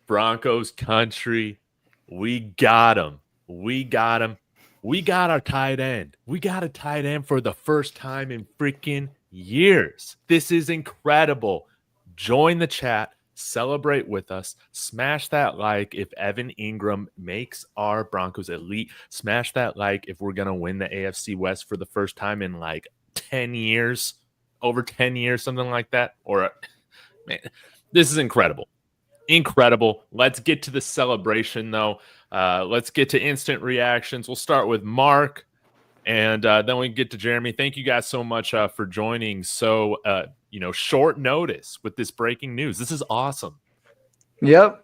Broncos country. We got him. We got him. We got our tight end. We got a tight end for the first time in freaking years. This is incredible. Join the chat. Celebrate with us. Smash that like if Evan Engram makes our Broncos elite. Smash that like if we're going to win the AFC West for the first time in like 10 years. Over 10 years, something like that. Or, man, this is incredible. Incredible. Let's get to the celebration, though. Let's get to instant reactions. We'll start with Mark, and then we can get to Jeremy. Thank you guys so much for joining. So, short notice with this breaking news. This is awesome. Yep,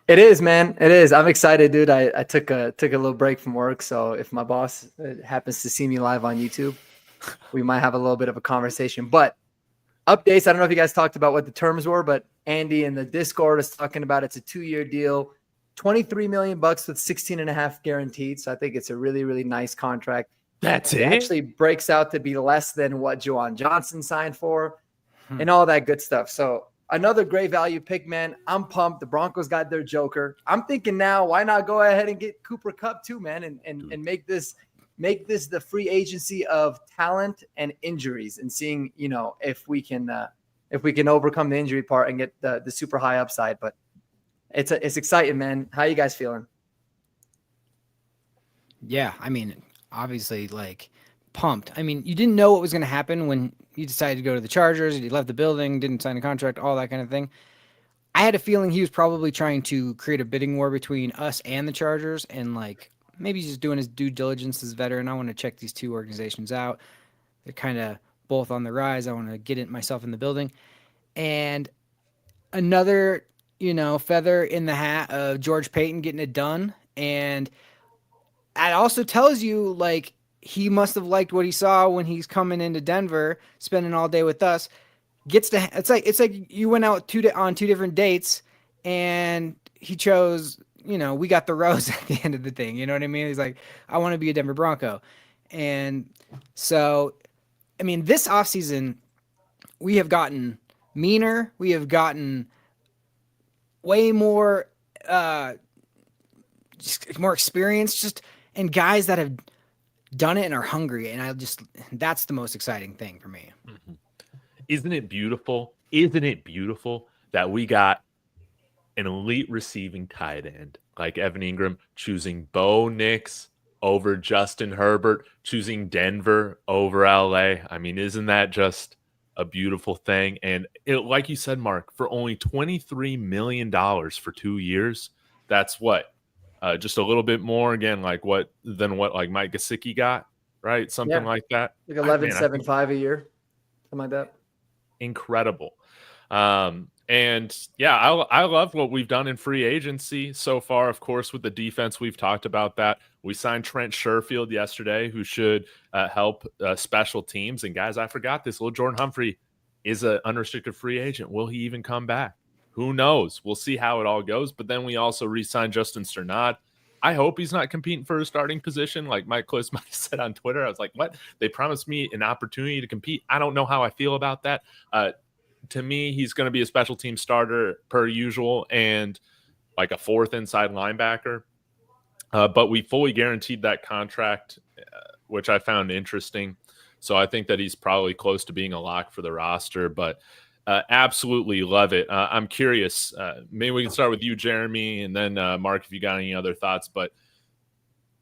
it is, man. It is. I'm excited, dude. I took a little break from work, so if my boss happens to see me live on YouTube, we might have a little bit of a conversation. But updates. I don't know if you guys talked about what the terms were, but Andy in the Discord is talking about it's a 2-year deal, $23 million with 16.5 guaranteed. So I think it's a really, really nice contract. That's it. Actually breaks out to be less than what Juwan Johnson signed for and all that good stuff. So another great value pick, man. I'm pumped. The Broncos got their joker. I'm thinking now, why not go ahead and get Cooper Kupp too, man, and make this the free agency of talent and injuries, and seeing, if we can overcome the injury part and get the super high upside. But it's exciting, man. How you guys feeling? Yeah, I mean, obviously, like, pumped. I mean, you didn't know what was going to happen when you decided to go to the Chargers. He left the building, didn't sign a contract, all that kind of thing. I had a feeling he was probably trying to create a bidding war between us and the Chargers, and like, maybe he's just doing his due diligence as a veteran. I want to check these two organizations out. They're kind of both on the rise. I want to get it myself in the building. And another, feather in the hat of George Payton getting it done. And it also tells you, like, he must have liked what he saw when he's coming into Denver, spending all day with us. It's like you went out on two different dates, and he chose, we got the rose at the end of the thing. You know what I mean? He's like, I want to be a Denver Bronco. And so, I mean, this offseason, we have gotten meaner. We have gotten way more, just more experience, and guys that have done it and are hungry. And that's the most exciting thing for me. Mm-hmm. Isn't it beautiful? Isn't it beautiful that we got an elite receiving tight end like Evan Engram, choosing Bo Nix over Justin Herbert, choosing Denver over LA? I mean, isn't that just a beautiful thing? And like you said, Mark, for only $23 million for 2 years, that's what? Just a little bit more, again, than what Mike Gesicki got, right? Something like that. Like 11.75 a year, something like that. Incredible. And yeah, I love what we've done in free agency so far. Of course, with the defense, we've talked about that. We signed Trent Sherfield yesterday, who should help special teams. And guys, I forgot this. Little Jordan Humphrey is an unrestricted free agent. Will he even come back? Who knows? We'll see how it all goes. But then we also re-signed Justin Strnad. I hope he's not competing for a starting position like Mike Kliss might have said on Twitter. I was like, what? They promised me an opportunity to compete. I don't know how I feel about that. To me, he's going to be a special team starter per usual and like a fourth inside linebacker. But we fully guaranteed that contract, which I found interesting. So I think that he's probably close to being a lock for the roster. But absolutely love it. I'm curious. Maybe we can start with you, Jeremy, and then Mark, if you got any other thoughts. But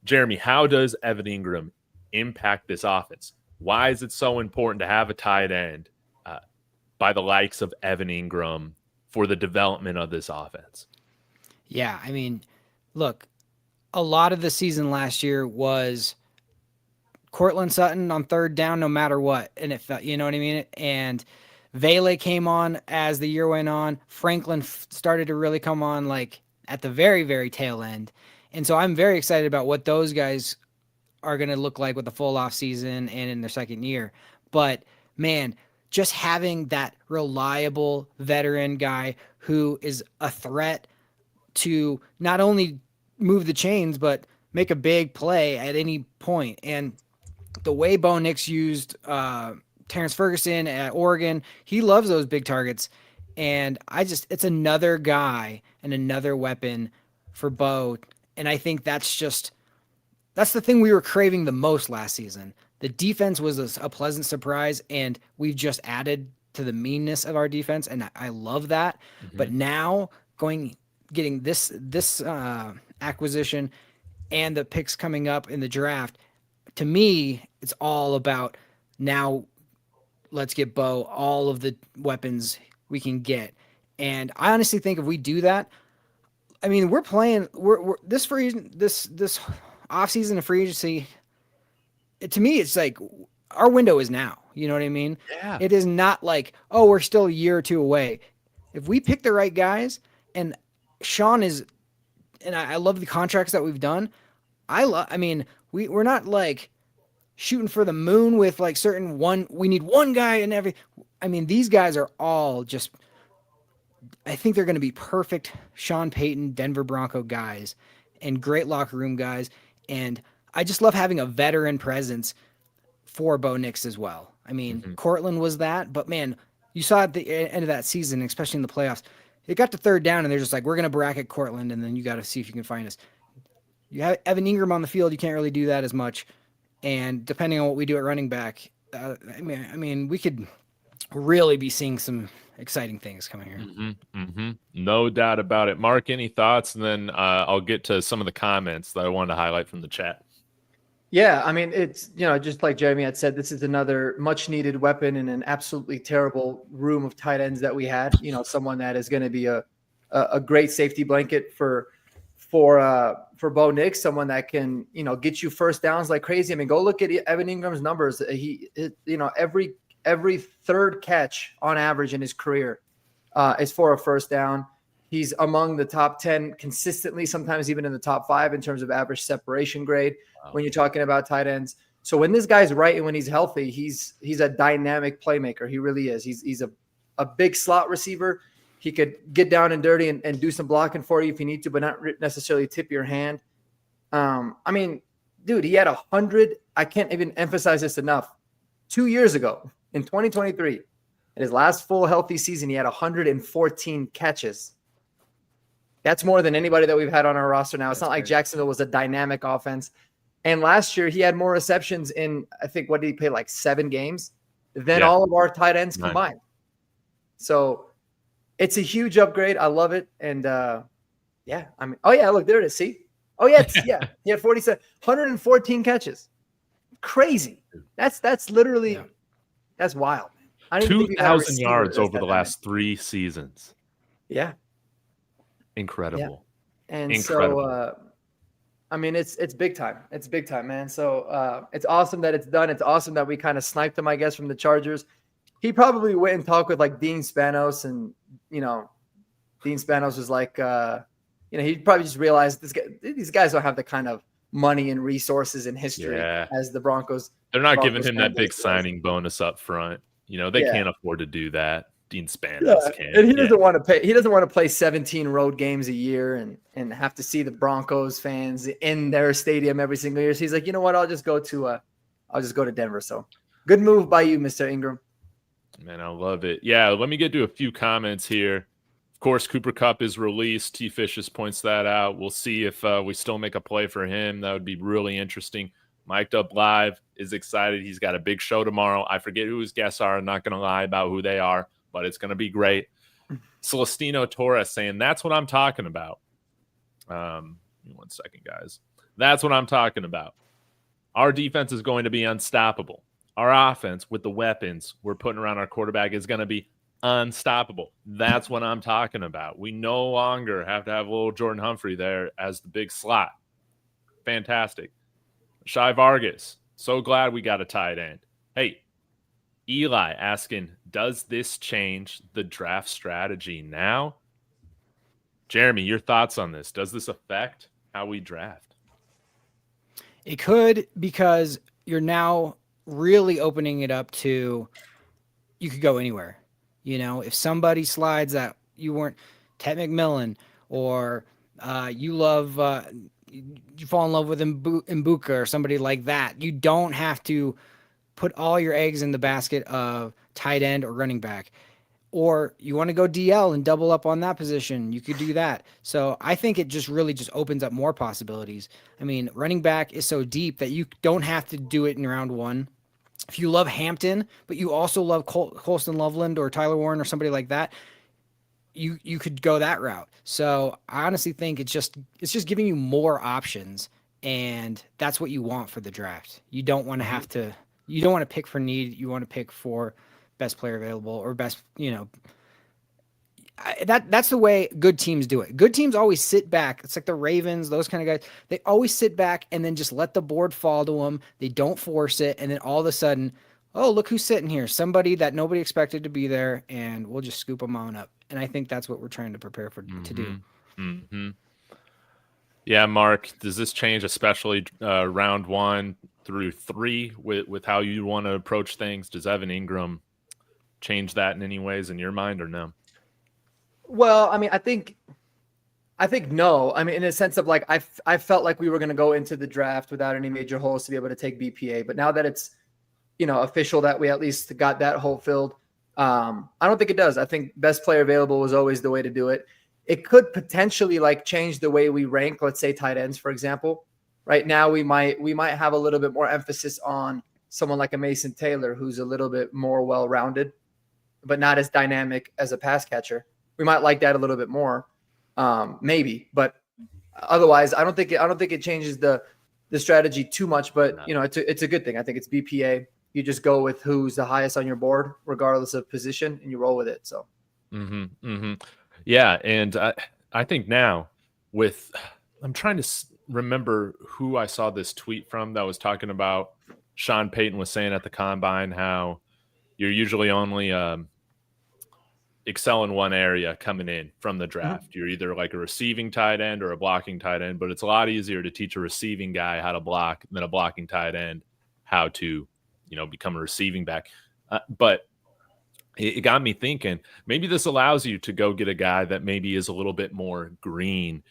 Jeremy, how does Evan Engram impact this offense? Why is it so important to have a tight end by the likes of Evan Engram for the development of this offense? Yeah, I mean, look, a lot of the season last year was Courtland Sutton on third down no matter what. And it felt, you know what I mean? And Vele came on as the year went on. Franklin started to really come on like at the very, very tail end. And so I'm very excited about what those guys are going to look like with the full off season and in their second year. But man, just having that reliable veteran guy who is a threat to not only move the chains, but make a big play at any point. And the way Bo Nix used Terrence Ferguson at Oregon, he loves those big targets. And it's another guy and another weapon for Bo. And I think that's the thing we were craving the most last season. The defense was a pleasant surprise, and we've just added to the meanness of our defense, and I love that. Mm-hmm. But now getting this acquisition and the picks coming up in the draft, to me, it's all about now let's get Bo all of the weapons we can get. And I honestly think if we do that, I mean, we're this offseason of free agency, to me, it's like our window is now. You know what I mean? Yeah. It is not like, oh, we're still a year or two away. If we pick the right guys, and Sean is, and I love the contracts that we've done. We're not like shooting for the moon with like we need one guy in every. I mean, these guys are all just, I think they're going to be perfect Sean Payton, Denver Bronco guys, and great locker room guys. And I just love having a veteran presence for Bo Nix as well. I mean, Cortland was that, but man, you saw at the end of that season, especially in the playoffs, it got to third down and they're just like, we're going to bracket Cortland, and then you got to see if you can find us. You have Evan Engram on the field, you can't really do that as much. And depending on what we do at running back, we could really be seeing some exciting things coming here. No doubt about it. Mark, any thoughts? And then I'll get to some of the comments that I wanted to highlight from the chat. Yeah, I mean, it's, just like Jeremy had said, this is another much needed weapon in an absolutely terrible room of tight ends that we had. Someone that is going to be a great safety blanket for Bo Nix, someone that can, get you first downs like crazy. I mean, go look at Evan Ingram's numbers. Every third catch on average in his career is for a first down. He's among the top 10 consistently, sometimes even in the top 5 in terms of average separation grade when you're talking about tight ends. So when this guy's right and when he's healthy, he's a dynamic playmaker. He really is. He's a big slot receiver. He could get down and dirty and do some blocking for you if you need to, but not necessarily tip your hand. I mean, dude, he had 100. I can't even emphasize this enough. 2 years ago in 2023, in his last full healthy season, he had 114 catches. That's more than anybody that we've had on our roster now. It's not like Jacksonville was a dynamic offense. And last year he had more receptions in, I think, what did he play, like 7 games than all of our tight ends combined. So it's a huge upgrade. I love it. And look, there it is. See? Oh yeah. He had 114 catches. Crazy. That's literally, that's wild. 2,000 yards over the last 3 seasons. Yeah. Incredible. Yeah. And so, it's big time. It's big time, man. So it's awesome that it's done. It's awesome that we kind of sniped him, I guess, from the Chargers. He probably went and talked with like Dean Spanos, and Dean Spanos was like, he probably just realized these guys don't have the kind of money and resources and history as the Broncos. They're not giving him that big signing bonus up front. They can't afford to do that. Dean Spanos can. And he doesn't want to pay. He doesn't want to play 17 road games a year and have to see the Broncos fans in their stadium every single year. So he's like, you know what? I'll just go to Denver. So good move by you, Mr. Engram. Man, I love it. Yeah, let me get to a few comments here. Of course, Cooper Kupp is released. T. Fishes points that out. We'll see if we still make a play for him. That would be really interesting. Mic'd Up Live is excited. He's got a big show tomorrow. I forget who his guests are. I'm not going to lie about who they are, but it's going to be great. Celestino Torres saying, that's what I'm talking about. 1 second, guys. That's what I'm talking about. Our defense is going to be unstoppable. Our offense with the weapons we're putting around our quarterback is going to be unstoppable. That's what I'm talking about. We no longer have to have little Jordan Humphrey there as the big slot. Fantastic. Shai Vargas, so glad we got a tight end. Hey, Eli asking, does this change the draft strategy now? Jeremy, your thoughts on this? Does this affect how we draft? It could, because you're now really opening it up to, you could go anywhere. If somebody slides that you weren't, Ted McMillan, or you fall in love with Mbuka or somebody like that, you don't have to put all your eggs in the basket of tight end or running back. or you want to go DL and double up on that position, you could do that. So I think it just really just opens up more possibilities. I mean, running back is so deep that you don't have to do it in round 1. If you love Hampton, but you also love Colston Loveland or Tyler Warren or somebody like that, you could go that route. So I honestly think it's just giving you more options, and that's what you want for the draft. You don't want to have to. You don't want to pick for need. You want to pick for best player available or best. That's the way good teams do it. Good teams always sit back. It's like the Ravens, those kind of guys. They always sit back and then just let the board fall to them. They don't force it, and then all of a sudden, oh, look who's sitting here. Somebody that nobody expected to be there, and we'll just scoop them on up. And I think that's what we're trying to prepare for to do. Mm-hmm. Yeah, Mark, does this change, especially round 1 through 3, with how you want to approach things? Does Evan Engram change that in any ways in your mind, or no? Well, I mean, I think no. I mean, in a sense of like, I felt like we were going to go into the draft without any major holes to be able to take BPA. But now that it's, official that we at least got that hole filled, I don't think it does. I think best player available was always the way to do it. It could potentially like change the way we rank, let's say tight ends, for example. Right now, we might have a little bit more emphasis on someone like a Mason Taylor, who's a little bit more well-rounded, but not as dynamic as a pass catcher. We might like that a little bit more, maybe. But otherwise, I don't think it changes the strategy too much. But it's a good thing. I think it's BPA. You just go with who's the highest on your board, regardless of position, and you roll with it. So, yeah, and I think now I'm trying to remember who I saw this tweet from that was talking about Sean Payton was saying at the combine how you're usually only excel in one area coming in from the draft. You're either like a receiving tight end or a blocking tight end, but it's a lot easier to teach a receiving guy how to block than a blocking tight end how to become a receiving back. But it got me thinking, maybe this allows you to go get a guy that maybe is a little bit more green.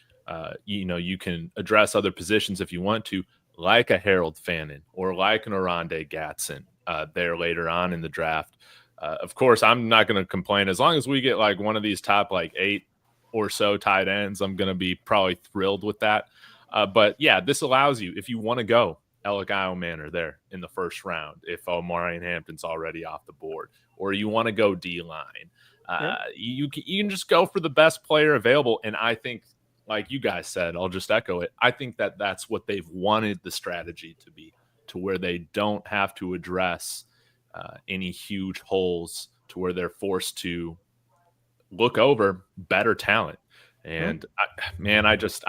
You can address other positions if you want to, like a Harold Fannin or like an Oronde Gatson there later on in the draft. Of course, I'm not going to complain. As long as we get like one of these top like 8 or so tight ends, I'm going to be probably thrilled with that. But yeah, this allows you, if you want to go Alec Manor there in the first round, if Omarion Hampton's already off the board, or you want to go D-line, you can just go for the best player available. And I think, like you guys said, I'll just echo it. I think that that's what they've wanted the strategy to be, to where they don't have to address any huge holes, to where they're forced to look over better talent. And I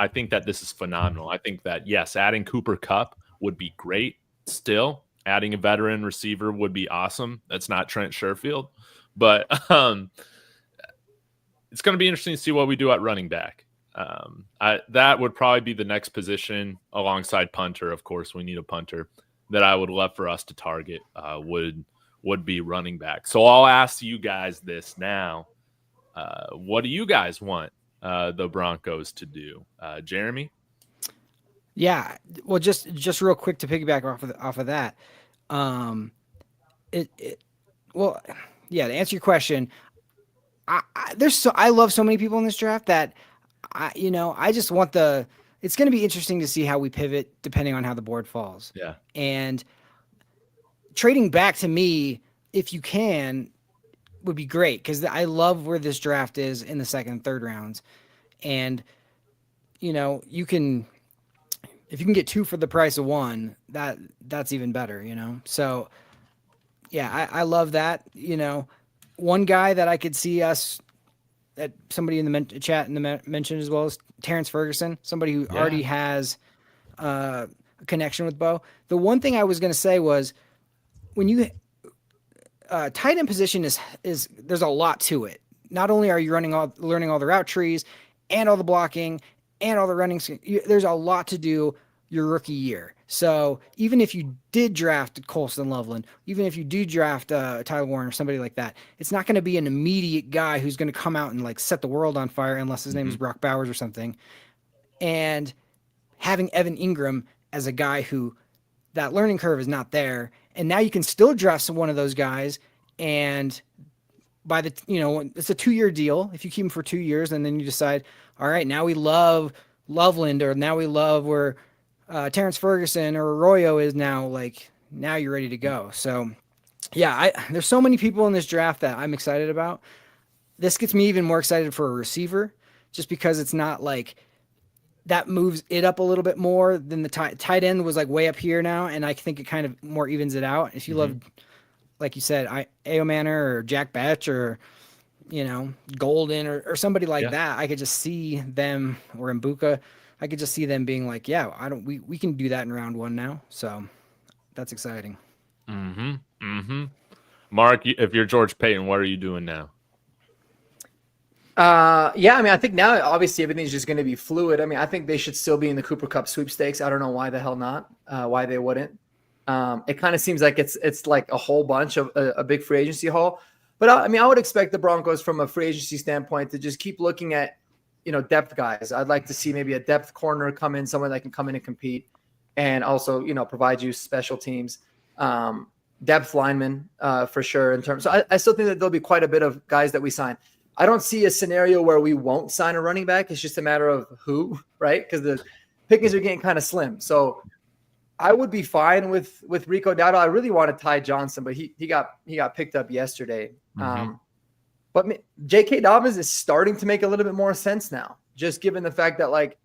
think that this is phenomenal. I think that, yes, adding Cooper Kupp would be great. Still, adding a veteran receiver would be awesome. That's not Trent Sherfield, but it's going to be interesting to see what we do at running back. That would probably be the next position alongside punter. Of course, we need a punter that I would love for us to target. Would be running back. So I'll ask you guys this now. What do you guys want the Broncos to do? Jeremy? Yeah, well, just real quick to piggyback off of that. To answer your question, I love so many people in this draft that I just want it's going to be interesting to see how we pivot depending on how the board falls. Yeah. And trading back to me, if you can, would be great, because I love where this draft is in the second and third rounds. And, if you can get 2 for the price of 1, that's even better, So, yeah, I love that. One guy that I could see us, that somebody in the chat mentioned as well, is Terrence Ferguson, somebody who already has a connection with Bo. The one thing I was going to say was, when you tight end position is there's a lot to it. Not only are you learning all the route trees and all the blocking and all the running, there's a lot to do your rookie year. So even if you did draft Colston Loveland, even if you do draft Tyler Warren or somebody like that, it's not going to be an immediate guy who's going to come out and like set the world on fire, unless his name is Brock Bowers or something. And having Evan Engram as a guy who that learning curve is not there, and now you can still draft one of those guys and by the, it's a 2-year deal. If you keep him for 2 years and then you decide, all right, now we love Loveland, or now we love where Terrence Ferguson or Arroyo is now, like, now you're ready to go. So yeah, there's so many people in this draft that I'm excited about. This gets me even more excited for a receiver, just because it's not like that moves it up a little bit more than the tight end was like way up here now. And I think it kind of more evens it out. If you love, like you said, Ao Manor or Jack Betch or, Golden or somebody like that, I could just see them, or Mbuka, I could just see them being like, yeah, we can do that in round 1 now. So that's exciting. Mark, if you're George Payton, what are you doing now? Yeah, I mean, I think now obviously everything's just going to be fluid. I mean, I think they should still be in the Cooper Cup sweepstakes. I don't know why the hell not, why they wouldn't. It kind of seems like it's like a whole bunch of a big free agency haul. But I mean, I would expect the Broncos from a free agency standpoint to just keep looking at, depth guys. I'd like to see maybe a depth corner come in, someone that can come in and compete, and also, provide you special teams. Depth linemen for sure in terms. So I still think that there'll be quite a bit of guys that we sign. I don't see a scenario where we won't sign a running back. It's just a matter of who, right? Because the pickings are getting kind of slim. So I would be fine with Rico Dowdle. I really wanted Ty Johnson, but he got picked up yesterday. But J.K. Dobbins is starting to make a little bit more sense now, just given the fact that, like,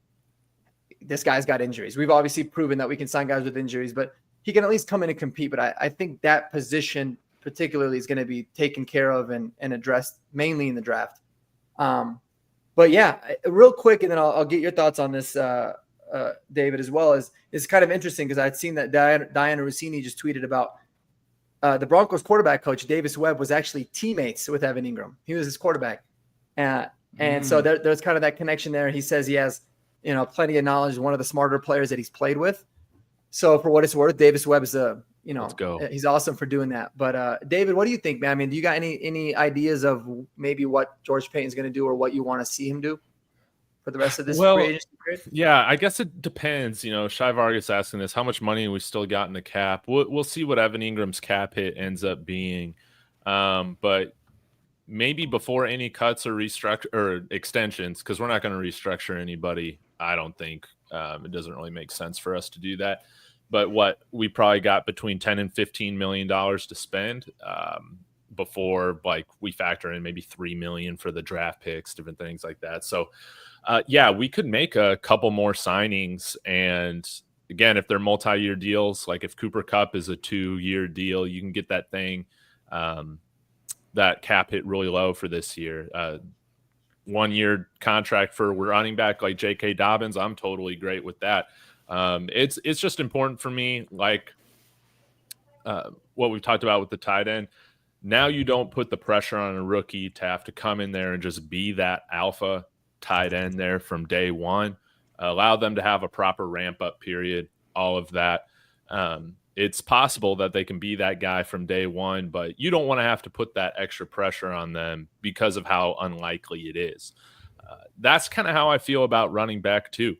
this guy's got injuries. We've obviously proven that we can sign guys with injuries, but he can at least come in and compete. But I think that position particularly is going to be taken care of and addressed mainly in the draft. But yeah, real quick, and then I'll get your thoughts on this, David, as well. It's kind of interesting because I'd seen that Diana Rossini just tweeted about the Broncos quarterback coach, Davis Webb, was actually teammates with Evan Engram. He was his quarterback. And so there's kind of that connection there. He says he has, plenty of knowledge, one of the smarter players that he's played with. So for what it's worth, Davis Webb is Let's go. He's awesome for doing that. But David, what do you think, man? I mean, do you got any ideas of maybe what George Payton's going to do or what you want to see him do for the rest of this free agency period? Yeah, I guess it depends. Shai Vargas asking this, how much money we still got in the cap? We'll see what Evan Ingram's cap hit ends up being. But maybe before any cuts or extensions, because we're not going to restructure anybody, I don't think. It doesn't really make sense for us to do that. But what we probably got between $10 and $15 million to spend before, like, we factor in maybe $3 million for the draft picks, different things like that. So, yeah, we could make a couple more signings. And again, if they're multi-year deals, like if Cooper Kupp is a 2-year deal, you can get that thing, that cap hit really low for this year. 1-year contract for running back like J.K. Dobbins, I'm totally great with that. It's just important for me, like what we've talked about with the tight end. Now you don't put the pressure on a rookie to have to come in there and just be that alpha tight end there from day one. Allow them to have a proper ramp up period, all of that. It's possible that they can be that guy from day one, but you don't want to have to put that extra pressure on them because of how unlikely it is. That's kind of how I feel about running back too.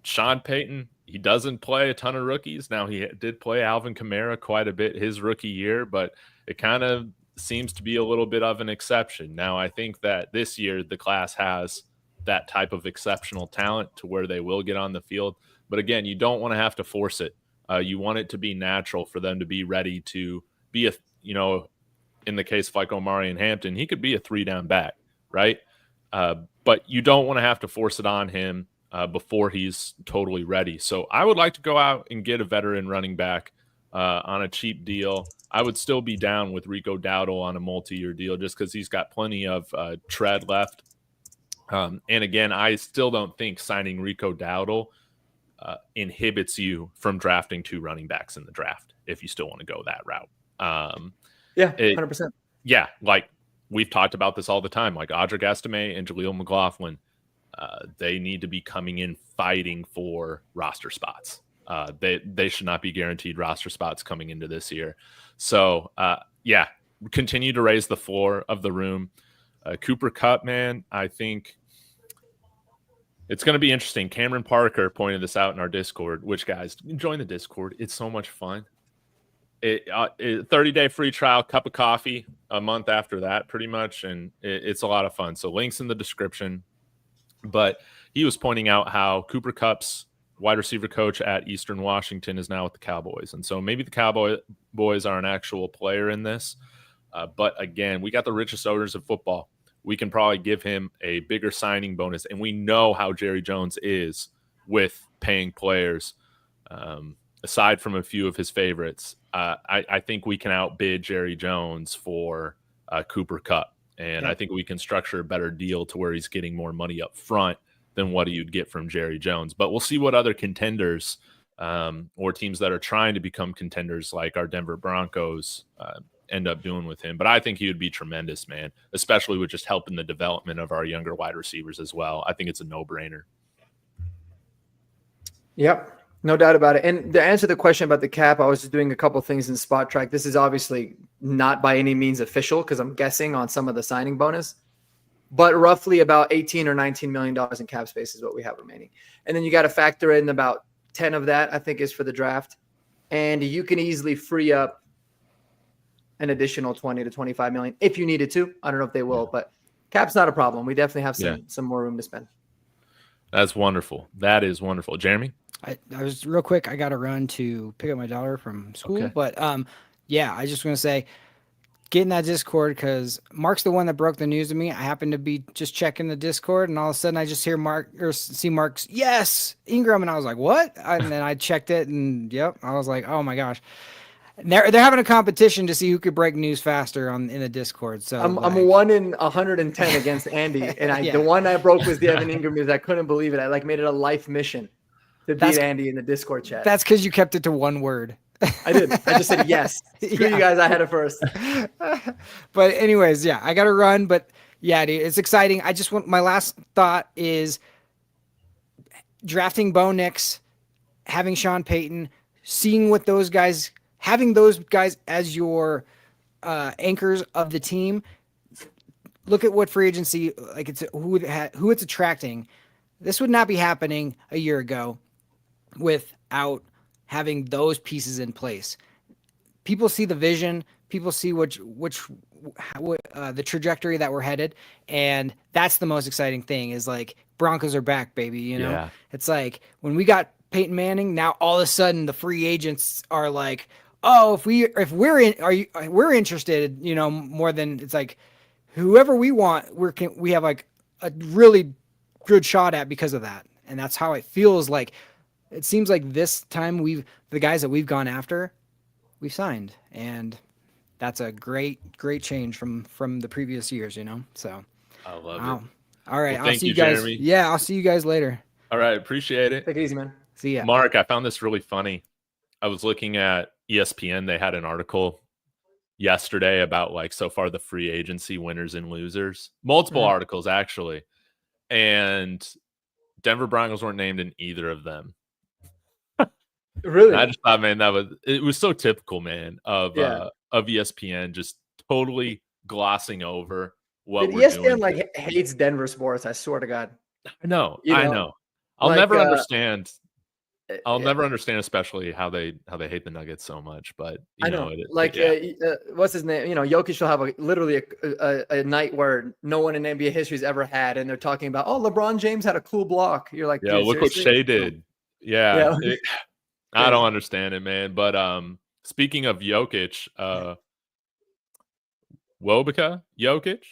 Sean Payton, he doesn't play a ton of rookies. Now, he did play Alvin Kamara quite a bit his rookie year, but it kind of seems to be a little bit of an exception. Now, I think that this year the class has that type of exceptional talent to where they will get on the field. But again, you don't want to have to force it. You want it to be natural for them to be ready to be in the case of like Omari and Hampton, he could be a 3-down back, right? But you don't want to have to force it on him before he's totally ready. So I would like to go out and get a veteran running back on a cheap deal. I would still be down with Rico Dowdle on a multi-year deal just because he's got plenty of tread left. And again, I still don't think signing Rico Dowdle inhibits you from drafting 2 running backs in the draft if you still want to go that route. 100%. Yeah, like we've talked about this all the time, like Audric Estime and Jaleel McLaughlin. They need to be coming in fighting for roster spots. They should not be guaranteed roster spots coming into this year. So, continue to raise the floor of the room. Cooper Kupp, man, I think it's going to be interesting. Cameron Parker pointed this out in our Discord, which, guys, join the Discord. It's so much fun. 30-day free trial, cup of coffee a month after that, pretty much, and it's a lot of fun. So links in the description. But he was pointing out how Cooper Kupp's wide receiver coach at Eastern Washington is now with the Cowboys, and so maybe the Cowboys are an actual player in this. But again, we got the richest owners of football. We can probably give him a bigger signing bonus, and we know how Jerry Jones is with paying players. Aside from a few of his favorites, I think we can outbid Jerry Jones for Cooper Kupp. And I think we can structure a better deal to where he's getting more money up front than what you'd get from Jerry Jones. But we'll see what other contenders or teams that are trying to become contenders like our Denver Broncos end up doing with him. But I think he would be tremendous, man, especially with just helping the development of our younger wide receivers as well. I think it's a no-brainer. Yep. No doubt about it. And to answer the question about the cap, I was just doing a couple things in Spot Track. This is obviously not by any means official because I'm guessing on some of the signing bonus, but roughly about $18 or $19 million in cap space is what we have remaining. And then you got to factor in about 10 of that, I think, is for the draft. And you can easily free up an additional 20 to 25 million if you needed to. I don't know if they will, but cap's not a problem. We definitely have some more room to spend. That's wonderful. That is wonderful. Jeremy? I was real quick. I got to run to pick up my daughter from school, but yeah, I just want to say, get in that Discord because Mark's the one that broke the news to me. I happened to be just checking the Discord, and all of a sudden I just hear see Mark's yes Engram, and I was like, what? And then I checked it, and I was like, oh my gosh. And they're having a competition to see who could break news faster in the Discord. So I'm 1 in 110 against Andy, and the one I broke was the Evan Engram news. I couldn't believe it. I made it a life mission to beat Andy in the Discord chat. That's because you kept it to one word. I did. I just said yes. Screw you guys. I had it first. But anyways, I got to run. But yeah, dude, it's exciting. I just want my last thought is drafting Bo Nix, having Sean Payton, seeing what those guys, having those guys as your anchors of the team. Look at what free agency like it's who it's attracting. This would not be happening a year ago without having those pieces in place. People see the vision, people see the trajectory that we're headed, and that's the most exciting thing is like Broncos are back, baby, you know? Yeah. It's like when we got Peyton Manning, now all of a sudden the free agents are like, oh, we're interested, you know, more than it's like whoever we want, we have like a really good shot at because of that. And that's how it feels like. It seems like this time the guys that we've gone after, we've signed, and that's a great change from the previous years, you know? So I love it. All right. Well, I'll see you guys. Jeremy. Yeah. I'll see you guys later. All right. Appreciate it. Take it easy, man. See ya. Mark, I found this really funny. I was looking at ESPN. They had an article yesterday about like so far the free agency winners and losers, multiple articles actually. And Denver Broncos weren't named in either of them. Really? And I just thought, man, it was so typical, man, of ESPN just totally glossing over what we're ESPN doing. Like hates Denver sports. I swear to God. I know. I'll never understand. I'll never understand, especially how they hate the Nuggets so much. But you know, what's his name? You know, Jokic will have literally a night where no one in NBA history has ever had, and they're talking about, oh, LeBron James had a cool block. You're like, yeah, look what Shea did. Yeah. I don't understand it, man. But speaking of Jokic, Jokic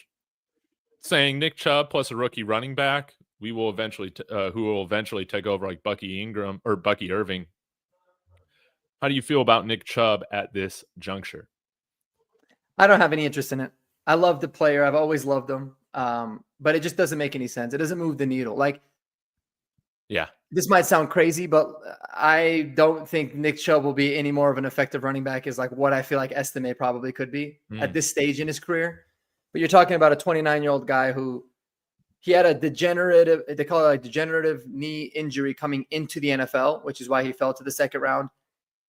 saying Nick Chubb plus a rookie running back, who will eventually take over like Bucky Ingram or Bucky Irving. How do you feel about Nick Chubb at this juncture? I don't have any interest in it. I love the player. I've always loved him. But it just doesn't make any sense. It doesn't move the needle. Like, yeah, this might sound crazy, but I don't think Nick Chubb will be any more of an effective running back is like what I feel like Estime probably could be at this stage in his career. But you're talking about a 29-year-old guy who he had a degenerative knee injury coming into the NFL, which is why he fell to the second round.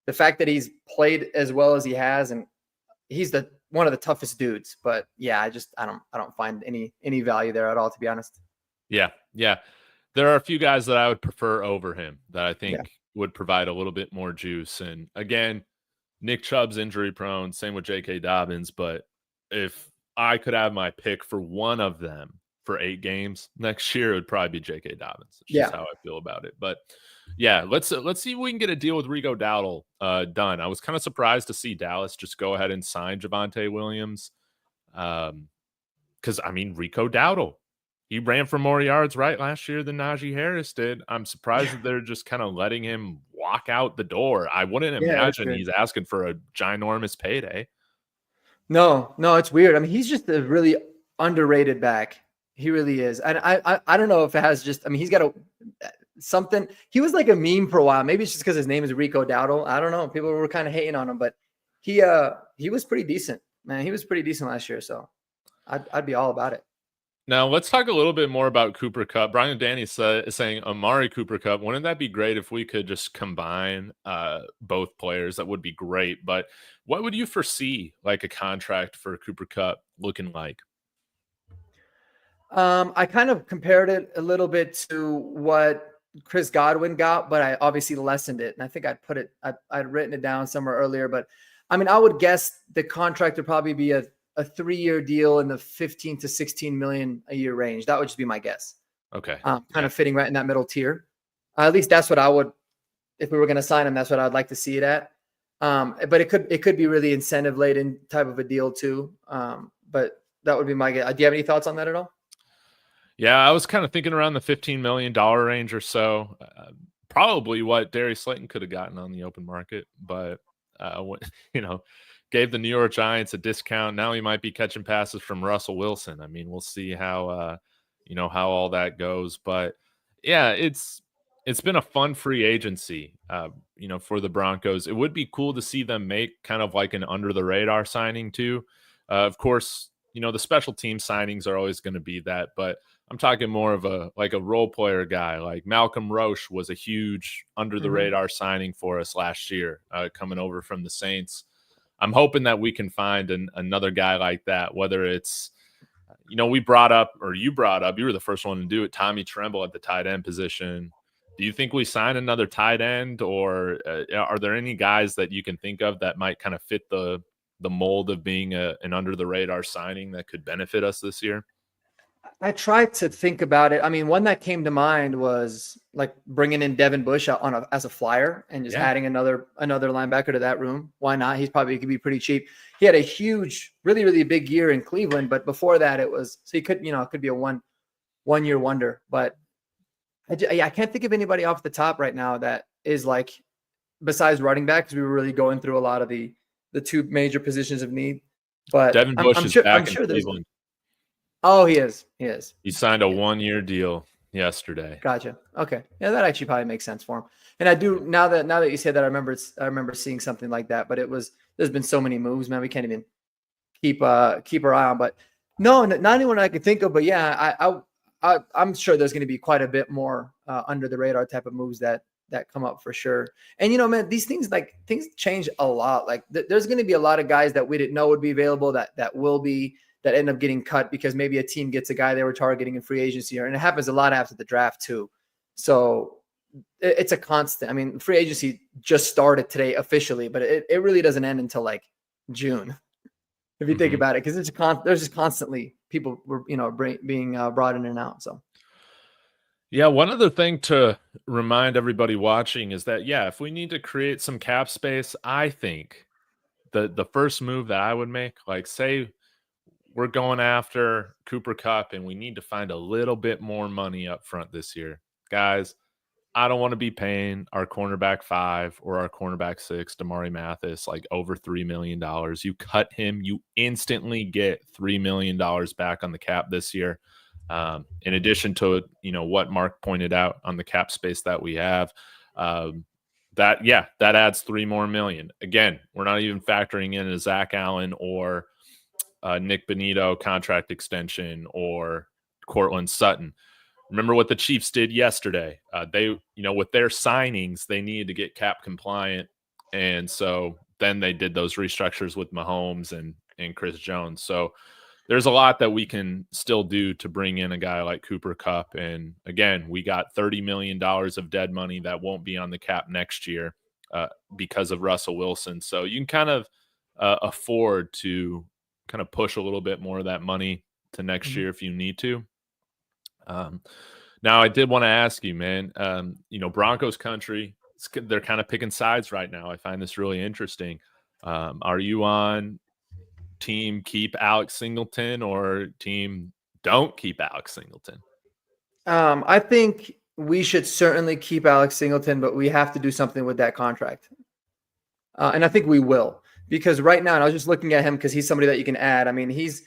The fact that he's played as well as he has, and he's one of the toughest dudes. But yeah, I don't find any value there at all, to be honest. Yeah. There are a few guys that I would prefer over him that I think would provide a little bit more juice. And again, Nick Chubb's injury prone, same with J.K. Dobbins. But if I could have my pick for one of them for 8 games next year, it would probably be J.K. Dobbins. It's just how I feel about it. But yeah, let's see if we can get a deal with Rico Dowdle done. I was kind of surprised to see Dallas just go ahead and sign Javonte Williams. Because, I mean, Rico Dowdle, he ran for more yards last year than Najee Harris did. I'm surprised that they're just kind of letting him walk out the door. I wouldn't imagine he's asking for a ginormous payday. No, it's weird. I mean, he's just a really underrated back. He really is. And I don't know if it has just, I mean, he's got something. He was like a meme for a while. Maybe it's just because his name is Rico Dowdle. I don't know. People were kind of hating on him, but he was pretty decent, man. He was pretty decent last year. So I'd be all about it. Now, let's talk a little bit more about Cooper Kupp. Brian Danny is saying Amari Cooper Kupp. Wouldn't that be great if we could just combine both players? That would be great. But what would you foresee like a contract for Cooper Kupp looking like? I kind of compared it a little bit to what Chris Godwin got, but I obviously lessened it. And I think I'd written it down somewhere earlier. But I mean, I would guess the contract would probably be a 3-year deal in the 15 to 16 million a year range. That would just be my guess. Okay. Kind of fitting right in that middle tier. At least that's what I would, if we were going to sign him, that's what I'd like to see it at. But it could be really incentive laden type of a deal too. But that would be my guess. Do you have any thoughts on that at all? Yeah, I was kind of thinking around the $15 million range or so. Probably what Darius Slayton could have gotten on the open market, but gave the New York Giants a discount. Now he might be catching passes from Russell Wilson. I mean, we'll see how how all that goes. But yeah, it's been a fun free agency, for the Broncos. It would be cool to see them make kind of like an under the radar signing too. Of course, the special team signings are always going to be that, but I'm talking more of a role player guy. Like Malcolm Roche was a huge under the radar signing for us last year, coming over from the Saints. I'm hoping that we can find another guy like that, whether it's, you were the first one to do it, Tommy Tremble at the tight end position. Do you think we sign another tight end, or are there any guys that you can think of that might kind of fit the mold of being an under the radar signing that could benefit us this year? I tried to think about it. I mean, one that came to mind was like bringing in Devin Bush as a flyer and just adding another linebacker to that room. Why not? He's probably could be pretty cheap. He had a huge, really, really big year in Cleveland, but before that he could, it could be a one year wonder. But I can't think of anybody off the top right now that is like, besides running back, because we were really going through a lot of the 2 major positions of need. But Devin Bush is back in Cleveland. Oh, he is. He signed a 1-year deal yesterday. Gotcha. Okay. Yeah, that actually probably makes sense for him. And I do, now that you say that, I remember seeing something like that, but there's been so many moves, man. We can't even keep our eye on, but no, not anyone I could think of, but yeah, I'm sure there's going to be quite a bit more under the radar type of moves that come up for sure. And, man, these things change a lot. Like there's going to be a lot of guys that we didn't know would be available that will be, that end up getting cut because maybe a team gets a guy they were targeting in free agency, and it happens a lot after the draft too. So it's a constant. I mean, free agency just started today officially, but it really doesn't end until like June, if you think about it, because there's just constantly people were being brought in and out. So yeah, one other thing to remind everybody watching is that if we need to create some cap space, I think the first move that I would make, like say we're going after Cooper Kupp and we need to find a little bit more money up front this year. Guys, I don't want to be paying our cornerback 5 or our cornerback 6, Damari Mathis, like over $3 million. You cut him, you instantly get $3 million back on the cap this year. In addition to, what Mark pointed out on the cap space that we have, that adds $3 more million. Again, we're not even factoring in a Zach Allen or Nick Bonito contract extension or Cortland Sutton. Remember what the Chiefs did yesterday. They, with their signings, they needed to get cap compliant. And so then they did those restructures with Mahomes and Chris Jones. So there's a lot that we can still do to bring in a guy like Cooper Kupp. And again, we got $30 million of dead money that won't be on the cap next year. because of Russell Wilson. So you can kind of afford to kind of push a little bit more of that money to next year if you need to. Now, I did want to ask you, man, Broncos country, they're kind of picking sides right now. I find this really interesting. Are you on team keep Alex Singleton or team don't keep Alex Singleton? I think we should certainly keep Alex Singleton, but we have to do something with that contract. And I think we will, because right now, and I was just looking at him because he's somebody that you can add. I mean, his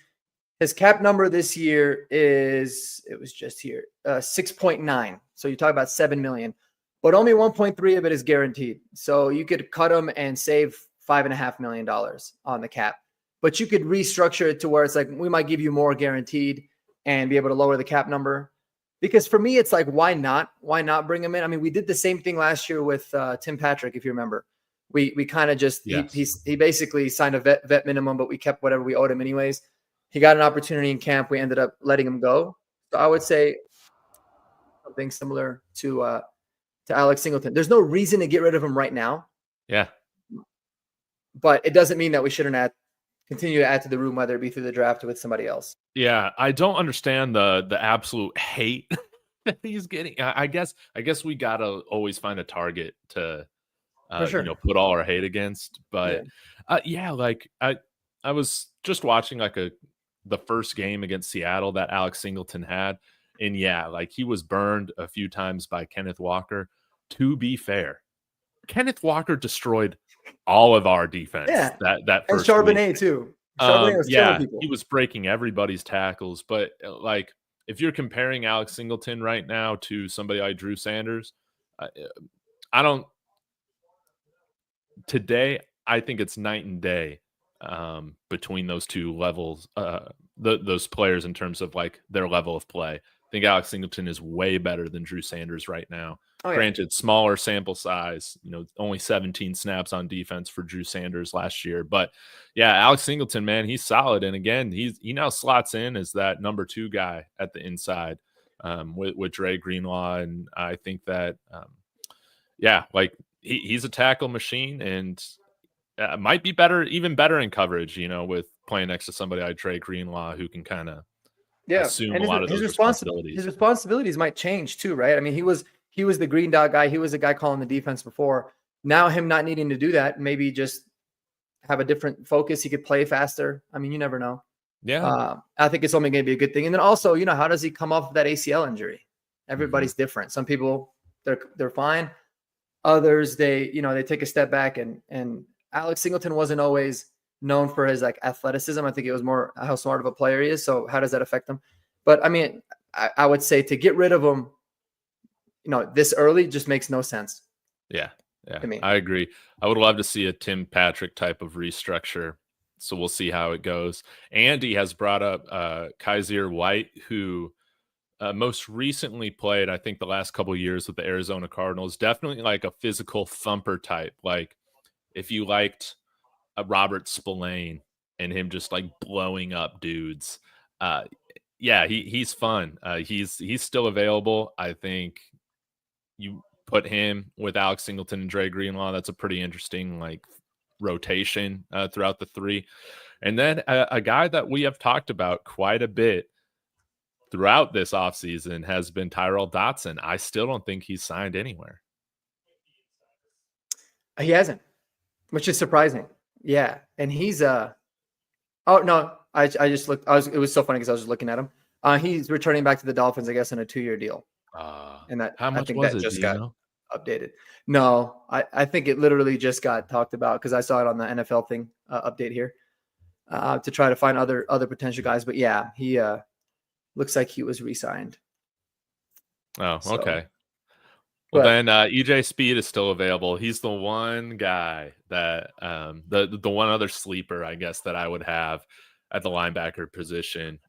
cap number this year is, it was just here, 6.9. So you talk about $7 million, but only 1.3 of it is guaranteed. So you could cut him and save $5.5 million on the cap, but you could restructure it to where it's like, we might give you more guaranteed and be able to lower the cap number. Because for me, it's like, why not? Why not bring him in? I mean, we did the same thing last year with Tim Patrick, if you remember. We kind of just, yes. he basically signed a vet minimum, but we kept whatever we owed him anyways. He got an opportunity in camp. We ended up letting him go. So I would say something similar to Alex Singleton. There's no reason to get rid of him right now. Yeah. But it doesn't mean that we shouldn't continue to add to the room, whether it be through the draft or with somebody else. Yeah, I don't understand the absolute hate that he's getting. I guess we gotta always find a target to put all our hate against. But like I was just watching the first game against Seattle that Alex Singleton had, and like he was burned a few times by Kenneth Walker. To be fair, Kenneth Walker destroyed all of our defense. Yeah, that first and Charbonnet week. Too. Charbonnet was killing people. He was breaking everybody's tackles. But like, if you're comparing Alex Singleton right now to somebody like Drew Sanders, today I think it's night and day between those two levels, those players in terms of like their level of play. I think Alex Singleton is way better than Drew Sanders right now. Granted, smaller sample size, only 17 snaps on defense for Drew Sanders last year. But Alex Singleton, man, he's solid. And again, he now slots in as that number 2 guy at the inside with Dre Greenlaw. And I think that, like he's a tackle machine and might be even better in coverage, with playing next to somebody like Dre Greenlaw who can kind of assume a lot of those responsibilities. His responsibilities might change too, right? I mean, he was the green dot guy. He was the guy calling the defense before. Now him not needing to do that, maybe just have a different focus. He could play faster. I mean, you never know. Yeah. I think it's only going to be a good thing. And then also, how does he come off of that ACL injury? Everybody's different. Some people, they're fine. Others, they take a step back and Alex Singleton wasn't always known for his like athleticism. I think it was more how smart of a player he is. So how does that affect him? But I mean, I would say to get rid of him, this early just makes no sense. Yeah. I agree. I would love to see a Tim Patrick type of restructure. So we'll see how it goes. Andy has brought up Kaiser White, who most recently played, I think, the last couple of years with the Arizona Cardinals. Definitely like a physical thumper type. Like if you liked Robert Spillane and him just like blowing up dudes. He's fun. He's still available. I think you put him with Alex Singleton and Dre Greenlaw. That's a pretty interesting like rotation throughout the 3. And then a guy that we have talked about quite a bit throughout this offseason has been Tyrell Dotson. I still don't think he's signed anywhere. He hasn't, which is surprising. Yeah. And he's oh no, I just looked. It was so funny because I was just looking at him. He's returning back to the Dolphins, I guess, in a 2-year deal. And that how much was it? Just got updated. No, I think it literally just got talked about because I saw it on the NFL thing update here to try to find other potential guys. But yeah, he looks like he was re-signed. Oh, okay. Well, then EJ Speed is still available. He's the one guy that the one other sleeper, I guess, that I would have at the linebacker position.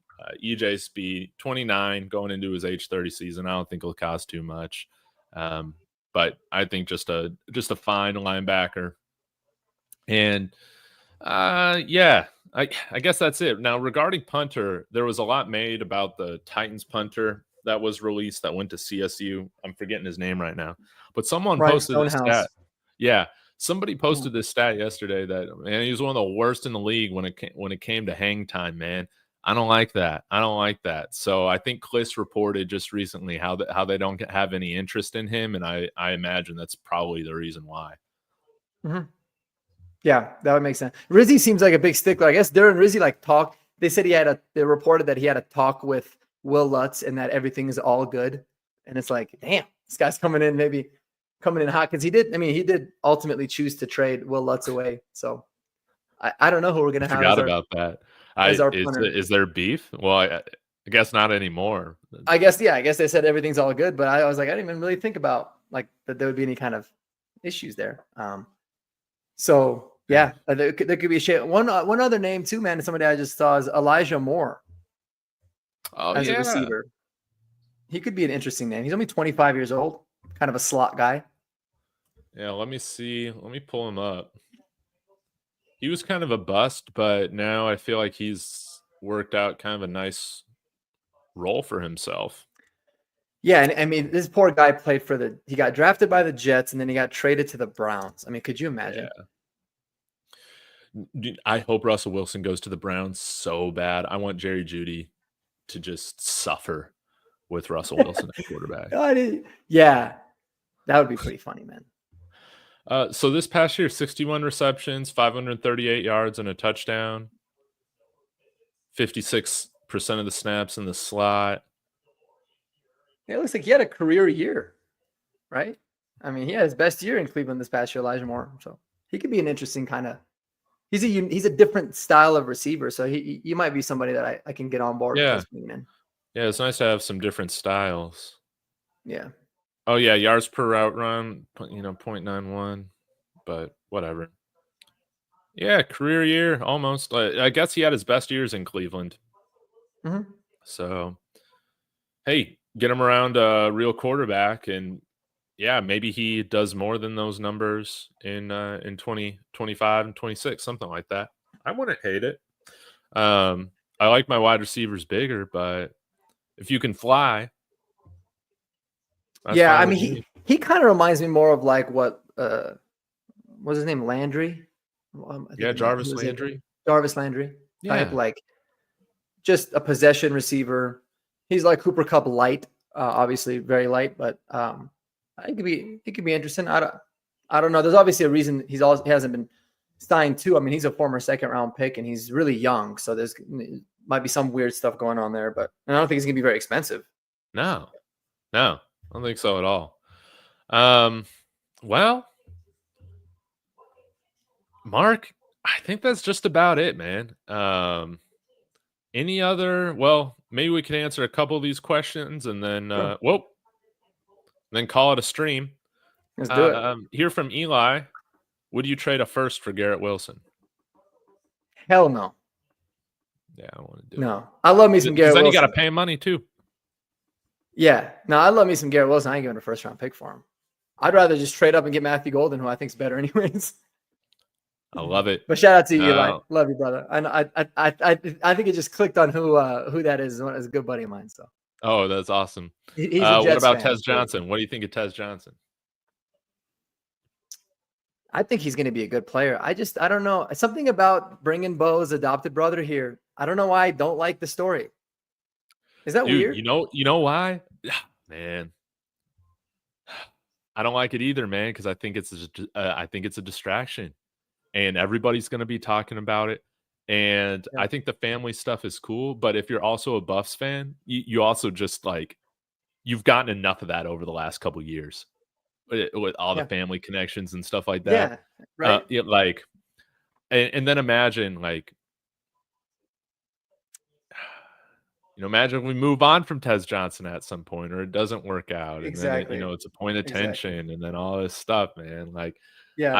EJ Speed, 29, going into his age 30 season. I don't think it'll cost too much, but I think just a fine linebacker. And I guess that's it. Now regarding punter, there was a lot made about the Titans punter that was released that went to CSU. I'm forgetting his name right now, but someone posted a stat. Yeah, Somebody posted this stat yesterday that, man, he was one of the worst in the league when it came to hang time, man. I don't like that. I don't like that. So I think Kliss reported just recently how they don't have any interest in him, and I imagine that's probably the reason why. Mm-hmm. Yeah, that would make sense. Rizzy seems like a big stickler. I guess Darren Rizzy talked. They said they reported that he had a talk with Will Lutz and that everything is all good. And it's like, damn, this guy's coming in hot, because he did ultimately choose to trade Will Lutz away. So I don't know who we're going to have. Forgot about that. Is there beef? Well, I guess not anymore. I guess they said everything's all good, but I was like, I didn't even really think about that there would be any kind of issues there. So yeah, there could be a shit. One other name too, man. Somebody I just saw is Elijah Moore. As a receiver. He could be an interesting name. He's only 25 years old, kind of a slot guy. Yeah, let me see. Let me pull him up. He was kind of a bust, but now I feel like he's worked out kind of a nice role for himself. Yeah, and I mean, this poor guy he got drafted by the Jets, and then he got traded to the Browns. I mean, could you imagine? Yeah. I hope Russell Wilson goes to the Browns so bad. I want Jerry Jeudy to just suffer with Russell Wilson at quarterback. Yeah, that would be pretty funny, man. So this past year, 61 receptions, 538 yards, and a touchdown. 56% of the snaps in the slot. It looks like he had a career year, right? I mean, he had his best year in Cleveland this past year, Elijah Moore. So he could be an interesting kind of. He's a different style of receiver, so he might be somebody that I can get on board with. Yeah, it's nice to have some different styles. Yeah. Oh yeah, yards per route run, 0.91, but whatever. Yeah, career year almost. I guess he had his best years in Cleveland. Mm-hmm. So, hey, get him around a real quarterback, and yeah, maybe he does more than those numbers in 2025 and 26, something like that. I wouldn't hate it. I like my wide receivers bigger, but if you can fly. Yeah, I mean, he kind of reminds me more of like what's his name, Landry? Jarvis Landry. Jarvis Landry. Yeah. Type, just a possession receiver. He's like Cooper Kupp light, obviously very light, but I think it could be interesting. I don't know. There's obviously a reason he hasn't been signed too. I mean, he's a former second-round pick, and he's really young, so there's might be some weird stuff going on there. But I don't think he's gonna be very expensive. No, I don't think so at all. Well, Mark, I think that's just about it, man. Any other? Well, maybe we can answer a couple of these questions and then then call it a stream. Let's do it. Here from Eli, would you trade a first for Garrett Wilson? Hell no. Yeah, I don't want to do it. No, I love me some Garrett Wilson. Then you got to pay him money too. Yeah, no, I love me some Garrett Wilson. I ain't giving a first-round pick for him. I'd rather just trade up and get Matthew Golden, who I think is better anyways. I love it. But shout out to you, Eli. Love you, brother. And I think it just clicked on who that is. Is a good buddy of mine. So. Oh, that's awesome. He's a Jets what about fan, Tez Johnson? What do you think of Tez Johnson? I think he's going to be a good player. I don't know. Something about bringing Bo's adopted brother here. I don't know why I don't like the story. Is that weird? You know why? Man. I don't like it either, man, because I think it's a distraction. And everybody's going to be talking about it. And I think the family stuff is cool. But if you're also a Buffs fan, you also just you've gotten enough of that over the last couple of years with all the family connections and stuff like that. Yeah, right. And then imagine imagine we move on from Tez Johnson at some point, or it doesn't work out. And then it's a point of tension and then all this stuff, man. I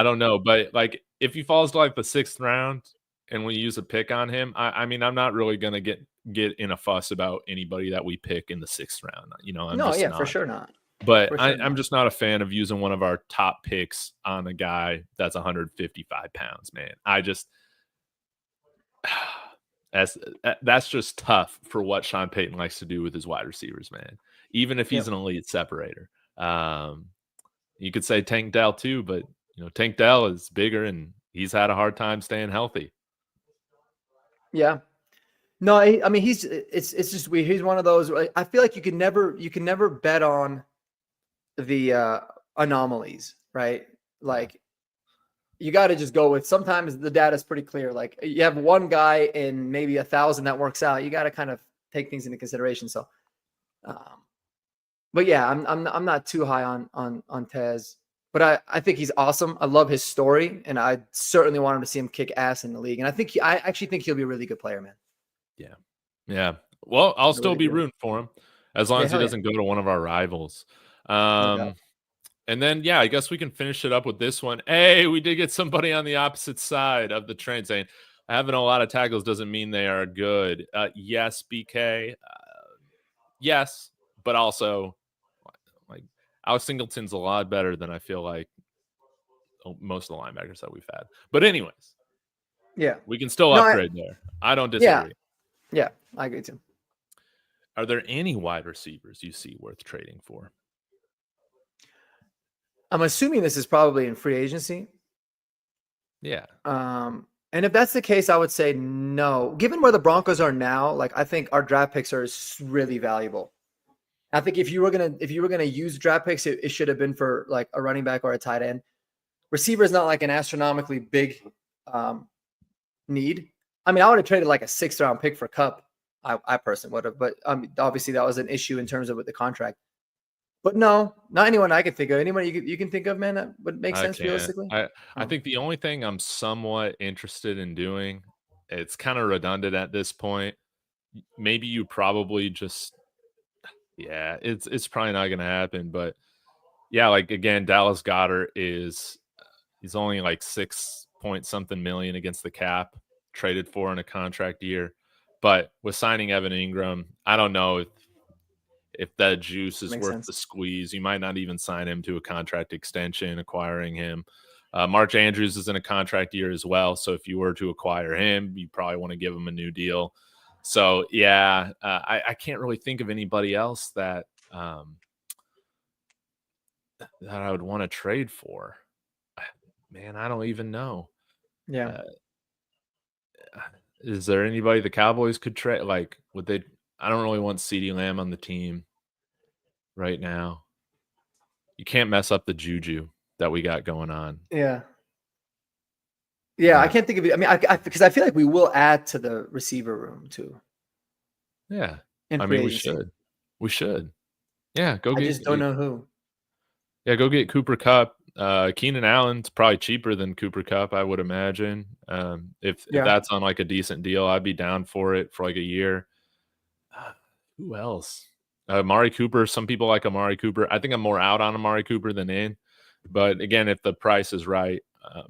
don't know. But if he falls to the 6th round and we use a pick on him, I mean, I'm not really going to get in a fuss about anybody that we pick in the 6th round. For sure not. But I'm just not a fan of using one of our top picks on a guy that's 155 pounds, man. That's just tough for what Sean Payton likes to do with his wide receivers, man. Even if he's an elite separator. You could say Tank Dell too, but Tank Dell is bigger and he's had a hard time staying healthy. Yeah. No, I mean it's just weird. He's one of those. I feel like you can never bet on the anomalies, right? Like you got to just go with. Sometimes the data is pretty clear. Like you have one guy in maybe 1,000 that works out. You got to kind of take things into consideration. So, but yeah, I'm not too high on Tez, but I think he's awesome. I love his story, and I certainly want him to see him kick ass in the league. And I actually think he'll be a really good player, man. Yeah. Well, I'll still really be do. rooting for him as long as he doesn't go to one of our rivals. And then, I guess we can finish it up with this one. Hey, we did get somebody on the opposite side of the train saying having a lot of tackles doesn't mean they are good. Yes, BK. Yes, but also like Alex Singleton's a lot better than I feel like most of the linebackers that we've had. But anyways, we can still upgrade there. I don't disagree. Yeah, I agree too. Are there any wide receivers you see worth trading for? I'm assuming this is probably in free agency. Yeah. And if that's the case, I would say no. Given where the Broncos are now, like I think our draft picks are really valuable. I think if you were gonna use draft picks, it should have been for like a running back or a tight end. Receiver is not like an astronomically big need. I mean, I would have traded like a 6th round pick for Cup. I personally would have, but obviously that was an issue in terms of with the contract. But no, not anyone I could think of. Anyone you can think of, man, that would make sense realistically? I think the only thing I'm somewhat interested in doing, it's kind of redundant at this point. Maybe you probably just, it's probably not going to happen. But like again, Dallas Goedert he's only like 6 point something million against the cap, traded for in a contract year. But with signing Evan Engram, I don't know if that juice is worth the squeeze. You might not even sign him to a contract extension, acquiring him. Mark Andrews is in a contract year as well. So if you were to acquire him, you probably want to give him a new deal. So, I can't really think of anybody else that I would want to trade for. Man, I don't even know. Yeah. Is there anybody the Cowboys could trade? Like, would they? I don't really want CeeDee Lamb on the team right now. You can't mess up the juju that we got going on. Yeah, I can't think of it. I mean, because I feel like we will add to the receiver room too. Yeah, I mean, we should. Yeah, I just don't know who. Yeah, go get Cooper Kupp. Keenan Allen's probably cheaper than Cooper Kupp, I would imagine. If that's on like a decent deal, I'd be down for it for like a year. Who else? Amari Cooper. Some people like Amari Cooper. I think I'm more out on Amari Cooper than in. But again, if the price is right,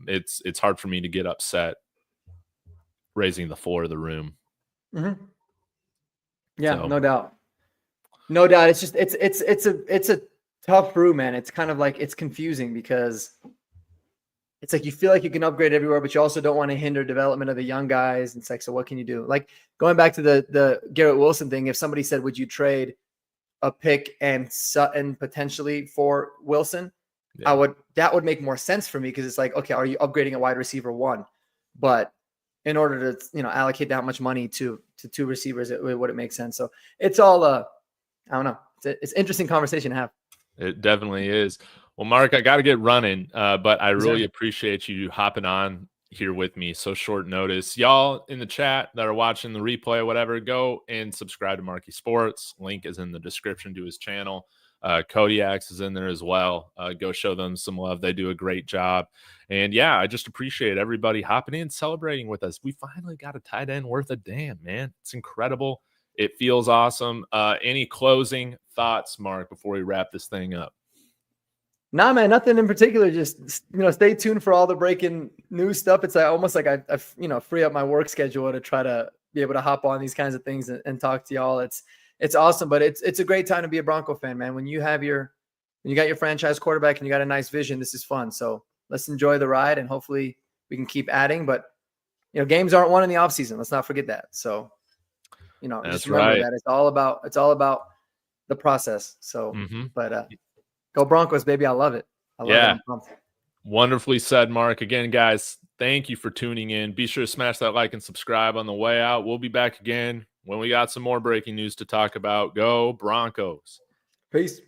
it's hard for me to get upset raising the floor of the room. Mm-hmm. Yeah, so. No doubt. It's just it's a tough room, man. It's kind of like it's confusing because it's like you feel like you can upgrade everywhere, but you also don't want to hinder development of the young guys. And it's like, so what can you do? Like going back to the Garrett Wilson thing, if somebody said, would you trade a pick and Sutton potentially for Wilson? Yeah. That would make more sense for me because it's like, okay, are you upgrading a wide receiver 1? But in order to allocate that much money to 2 receivers, it wouldn't make sense. So it's all I don't know. It's an interesting conversation to have. It definitely is. Well, Mark, I got to get running, but I really appreciate you hopping on here with me so short notice. Y'all in the chat that are watching the replay or whatever, go and subscribe to Marky Sports. Link is in the description to his channel. Kodiak's is in there as well. Go show them some love. They do a great job. And I just appreciate everybody hopping in, celebrating with us. We finally got a tight end worth a damn, man. It's incredible. It feels awesome. Any closing thoughts, Mark, before we wrap this thing up? Nah, man, nothing in particular. Just, stay tuned for all the breaking news stuff. It's like almost like I free up my work schedule to try to be able to hop on these kinds of things and talk to y'all. It's awesome, but it's a great time to be a Bronco fan, man. When you got your franchise quarterback and you got a nice vision, this is fun. So let's enjoy the ride and hopefully we can keep adding, but games aren't won in the off season. Let's not forget that. So, just remember that it's all about the process. So, but go Broncos, baby. I love it. I love it. Wonderfully said, Mark. Again, guys, thank you for tuning in. Be sure to smash that like and subscribe on the way out. We'll be back again when we got some more breaking news to talk about. Go Broncos. Peace.